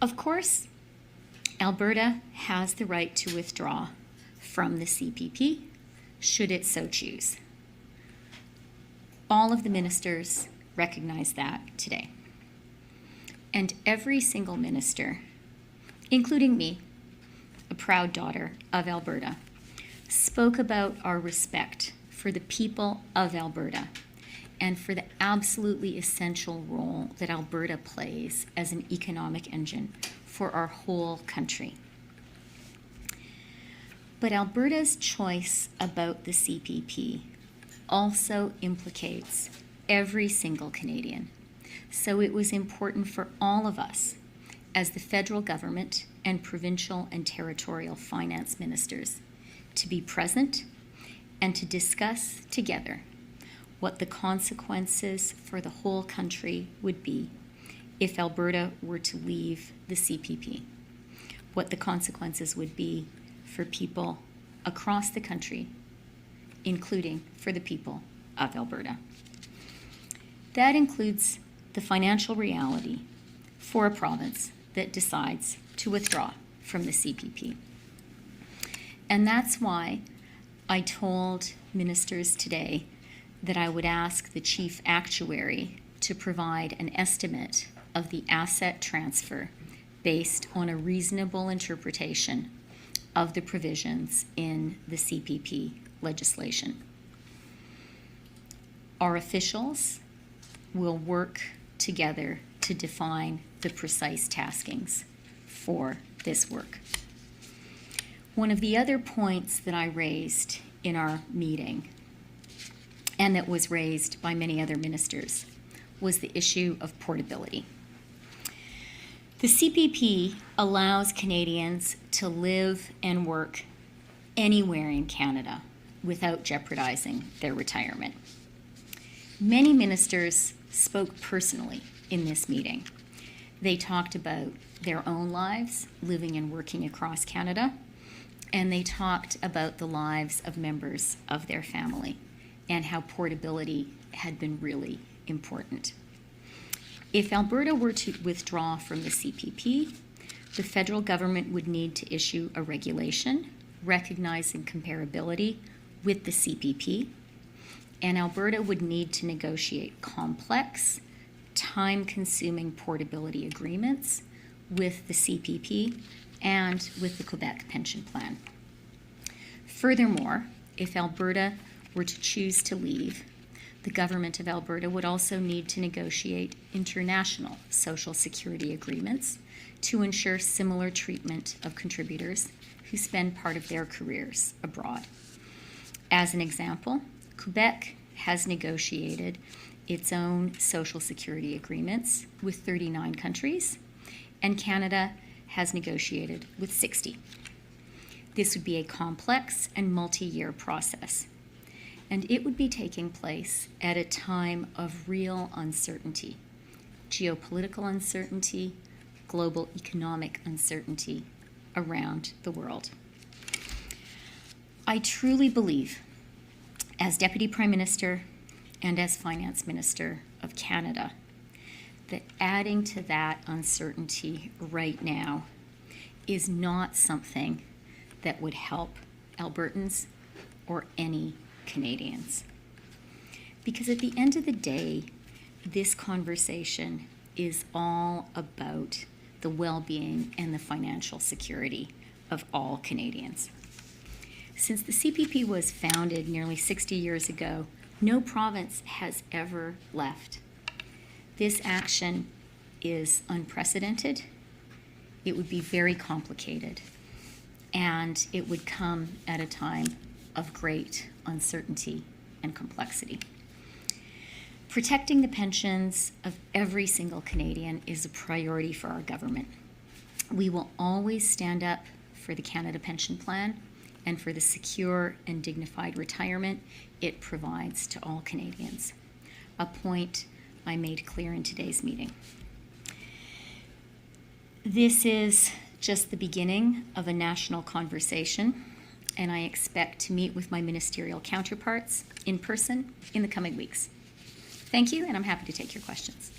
Of course, Alberta has the right to withdraw from the CPP should it so choose. All of the ministers recognize that today. And every single minister, including me, a proud daughter of Alberta, spoke about our respect for the people of Alberta and for the absolutely essential role that Alberta plays as an economic engine for our whole country. But Alberta's choice about the CPP also implicates every single Canadian. So it was important for all of us as the federal government and provincial and territorial finance ministers to be present and to discuss together what the consequences for the whole country would be if Alberta were to leave the CPP, what the consequences would be for people across the country, including for the people of Alberta. That includes the financial reality for a province that decides to withdraw from the CPP. And that's why I told ministers today that I would ask the chief actuary to provide an estimate of the asset transfer based on a reasonable interpretation of the provisions in the CPP legislation. Our officials will work together to define the precise taskings for this work. One of the other points that I raised in our meeting, and that was raised by many other ministers, was the issue of portability. The CPP allows Canadians to live and work anywhere in Canada without jeopardizing their retirement. Many ministers spoke personally in this meeting. They talked about their own lives living and working across Canada, and they talked about the lives of members of their family and how portability had been really important. If Alberta were to withdraw from the CPP, the federal government would need to issue a regulation recognizing comparability with the CPP, and Alberta would need to negotiate complex, time-consuming portability agreements with the CPP and with the Quebec Pension Plan. Furthermore, if Alberta were to choose to leave, the government of Alberta would also need to negotiate international social security agreements to ensure similar treatment of contributors who spend part of their careers abroad. As an example, Quebec has negotiated its own social security agreements with 39 countries, and Canada has negotiated with 60. This would be a complex and multi-year process, and it would be taking place at a time of real uncertainty, geopolitical uncertainty, global economic uncertainty around the world. I truly believe, as Deputy Prime Minister and as Finance Minister of Canada, that adding to that uncertainty right now is not something that would help Albertans or any Canadians. Because at the end of the day, this conversation is all about the well-being and the financial security of all Canadians. Since the CPP was founded nearly 60 years ago, no province has ever left. This action is unprecedented. It would be very complicated, and it would come at a time of great uncertainty and complexity. Protecting the pensions of every single Canadian is a priority for our government. We will always stand up for the Canada Pension Plan and for the secure and dignified retirement it provides to all Canadians, a point I made clear in today's meeting. This is just the beginning of a national conversation, and I expect to meet with my ministerial counterparts in person in the coming weeks. Thank you, and I'm happy to take your questions.